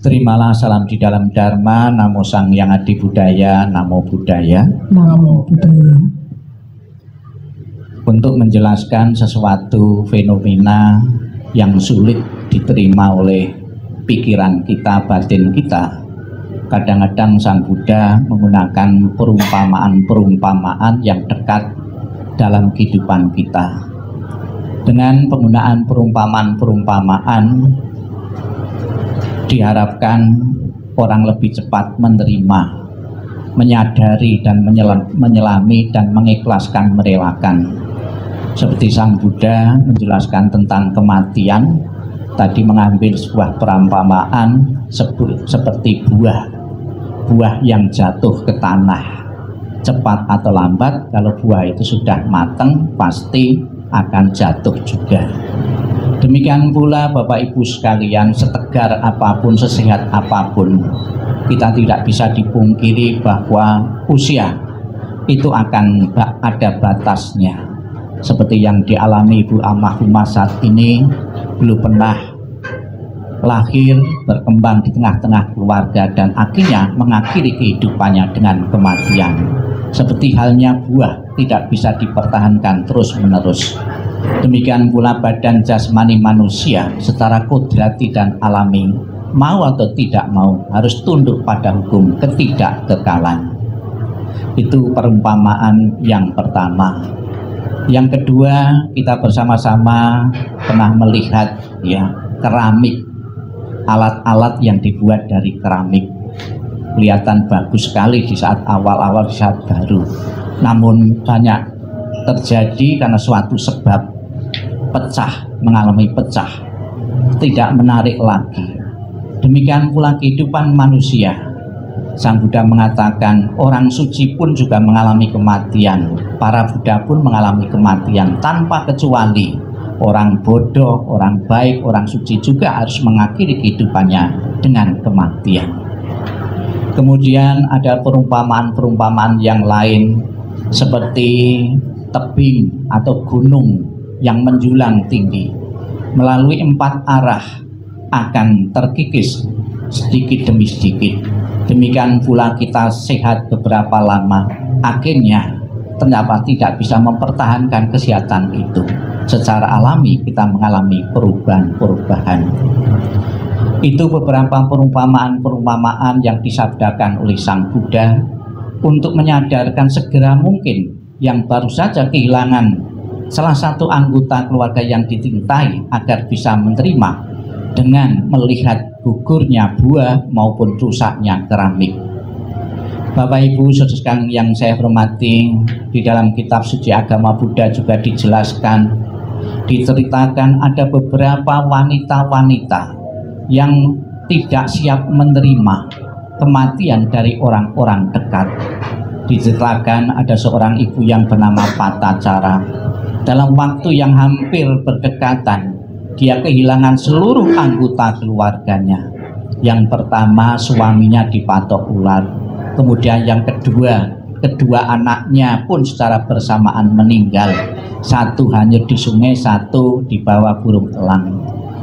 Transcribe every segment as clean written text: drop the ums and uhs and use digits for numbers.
Terimalah salam di dalam Dharma, Namo Sang Yang Adi Budaya, Namo Buddhaya. Namo Buddhaya. Untuk menjelaskan sesuatu fenomena yang sulit diterima oleh pikiran kita, batin kita, kadang-kadang Sang Buddha menggunakan perumpamaan-perumpamaan yang dekat dalam kehidupan kita. Dengan penggunaan perumpamaan-perumpamaan diharapkan orang lebih cepat menerima, menyadari dan menyelami dan mengikhlaskan, merelakan. Seperti Sang Buddha menjelaskan tentang kematian, tadi mengambil sebuah perumpamaan seperti buah yang jatuh ke tanah. Cepat atau lambat, kalau buah itu sudah matang pasti akan jatuh juga. Demikian pula Bapak Ibu sekalian, setegar apapun, sesehat apapun, kita tidak bisa dipungkiri bahwa usia itu akan ada batasnya. Seperti yang dialami Ibu Almarhumah saat ini, belum pernah lahir, berkembang di tengah-tengah keluarga dan akhirnya mengakhiri kehidupannya dengan kematian. Seperti halnya buah tidak bisa dipertahankan terus-menerus. Demikian pula badan jasmani manusia secara kodrati dan alami, mau atau tidak mau harus tunduk pada hukum ketidakkekalan. Itu perumpamaan yang pertama. Yang kedua, kita bersama-sama pernah melihat keramik, alat-alat yang dibuat dari keramik. Kelihatan bagus sekali di saat awal-awal, di saat baru. Namun banyak terjadi karena suatu sebab pecah, mengalami pecah, tidak menarik lagi. Demikian pula kehidupan manusia. Sang Buddha mengatakan orang suci pun juga mengalami kematian, para Buddha pun mengalami kematian tanpa kecuali. Orang bodoh, orang baik, orang suci juga harus mengakhiri kehidupannya dengan kematian. Kemudian ada perumpamaan-perumpamaan yang lain seperti tebing atau gunung yang menjulang tinggi, melalui 4 arah akan terkikis sedikit demi sedikit. Demikian pula kita sehat beberapa lama, akhirnya ternyata tidak bisa mempertahankan kesehatan itu. Secara alami kita mengalami perubahan-perubahan. Itu beberapa perumpamaan-perumpamaan yang disabdakan oleh Sang Buddha untuk menyadarkan segera mungkin yang baru saja kehilangan salah satu anggota keluarga yang dicintai agar bisa menerima dengan melihat gugurnya buah maupun rusaknya keramik. Bapak Ibu saudara sekalian yang saya hormati, di dalam kitab suci agama Buddha juga diceritakan ada beberapa wanita-wanita yang tidak siap menerima kematian dari orang-orang dekat. Diceritakan ada seorang ibu yang bernama Patacara. Dalam waktu yang hampir berdekatan, dia kehilangan seluruh anggota keluarganya. Yang pertama, suaminya dipatok ular. Kemudian yang kedua anaknya pun secara bersamaan meninggal. Satu hanyut di sungai, satu dibawa burung elang.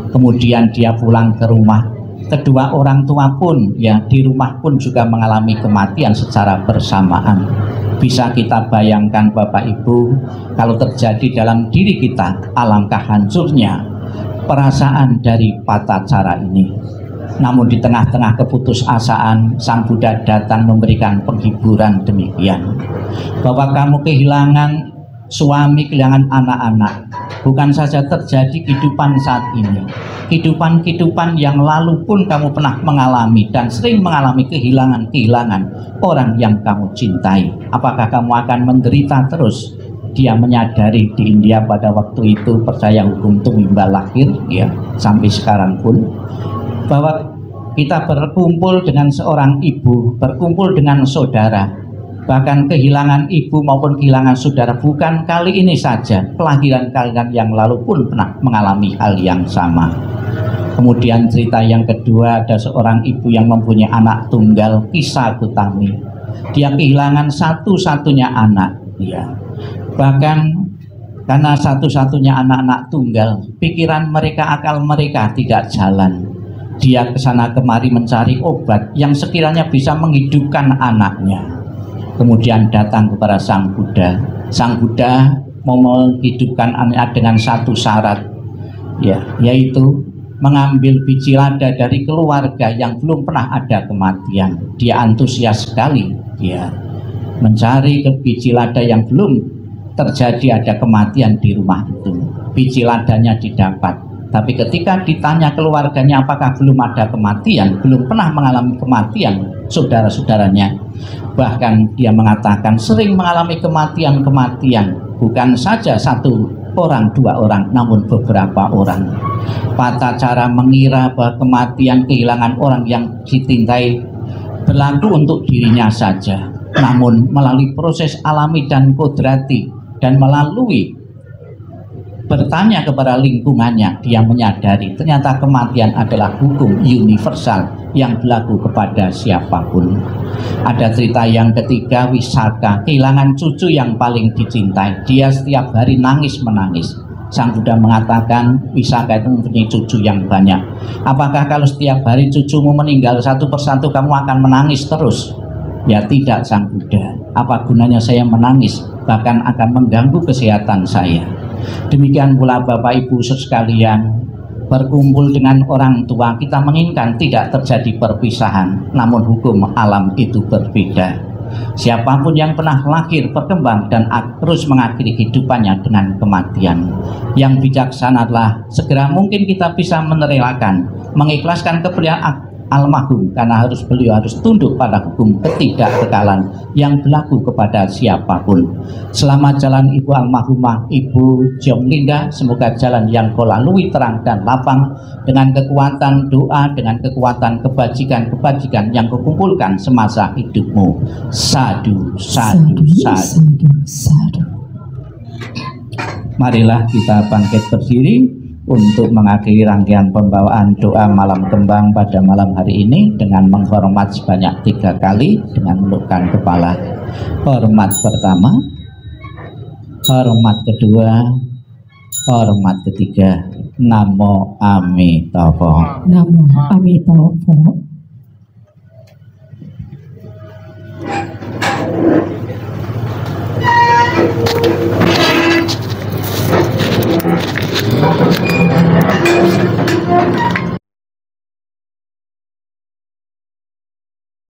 Kemudian dia pulang ke rumah. Kedua orang tua pun di rumah pun juga mengalami kematian secara bersamaan. Bisa kita bayangkan Bapak Ibu, kalau terjadi dalam diri kita, alangkah hancurnya perasaan dari Patacara ini. Namun di tengah-tengah keputusasaan, Sang Buddha datang memberikan penghiburan demikian, bahwa kamu kehilangan suami, kehilangan anak-anak, bukan saja terjadi kehidupan saat ini, kehidupan yang lalu pun kamu pernah mengalami dan sering mengalami kehilangan orang yang kamu cintai. Apakah kamu akan menderita terus? Dia menyadari di India pada waktu itu percaya hukum tumimbal lahir, sampai sekarang pun, bahwa kita berkumpul dengan seorang ibu, berkumpul dengan saudara, bahkan kehilangan ibu maupun kehilangan saudara bukan kali ini saja, kelahiran-kelahiran yang lalu pun pernah mengalami hal yang sama. Kemudian cerita yang kedua, ada seorang ibu yang mempunyai anak tunggal, Kisah Gutami. Dia kehilangan satu-satunya anak, bahkan karena satu-satunya anak-anak tunggal, pikiran mereka, akal mereka tidak jalan. Dia kesana kemari mencari obat yang sekiranya bisa menghidupkan anaknya. Kemudian datang kepada Sang Buddha. Sang Buddha mau menghidupkan anaknya dengan satu syarat, ya, yaitu mengambil biji lada dari keluarga yang belum pernah ada kematian. Dia antusias sekali, ya, mencari ke biji lada yang belum terjadi ada kematian di rumah itu. Biji ladanya didapat. Tapi ketika ditanya keluarganya apakah belum ada kematian, belum pernah mengalami kematian saudara-saudaranya, bahkan dia mengatakan sering mengalami kematian-kematian, bukan saja satu orang, dua orang, namun beberapa orang. Tata cara mengira bahwa kematian, kehilangan orang yang dicintai berlaku untuk dirinya saja, namun melalui proses alami dan kodrati dan melalui bertanya kepada lingkungannya, dia menyadari ternyata kematian adalah hukum universal yang berlaku kepada siapapun. Ada cerita yang ketiga, Wisaka kehilangan cucu yang paling dicintai. Dia setiap hari nangis menangis. Sang Buddha mengatakan, Wisaka itu mempunyai cucu yang banyak. Apakah kalau setiap hari cucumu meninggal satu persatu kamu akan menangis terus? Ya tidak, Sang Buddha. Apa gunanya saya menangis? Bahkan akan mengganggu kesehatan saya. Demikian pula Bapak Ibu sekalian, berkumpul dengan orang tua kita menginginkan tidak terjadi perpisahan, namun hukum alam itu berbeda. Siapapun yang pernah lahir, berkembang dan terus mengakhiri kehidupannya dengan kematian, yang bijaksana adalah segera mungkin kita bisa merelakan, mengikhlaskan kepercayaan almarhum, karena beliau harus tunduk pada hukum ketidakkekalan yang berlaku kepada siapapun. Selamat jalan Ibu almarhumah Ibu Jong Linda, semoga jalan yang kau lalui terang dan lapang dengan kekuatan doa, dengan kekuatan kebajikan-kebajikan yang kau kumpulkan semasa hidupmu. Sadu, sadu, sadu, sadu. Marilah kita bangkit berdiri untuk mengakhiri rangkaian pembawaan doa malam kembang pada malam hari ini dengan menghormat sebanyak 3 kali dengan menundukkan kepala. Hormat pertama, hormat kedua, hormat ketiga. Namo Amitabha. Namo Amitabha.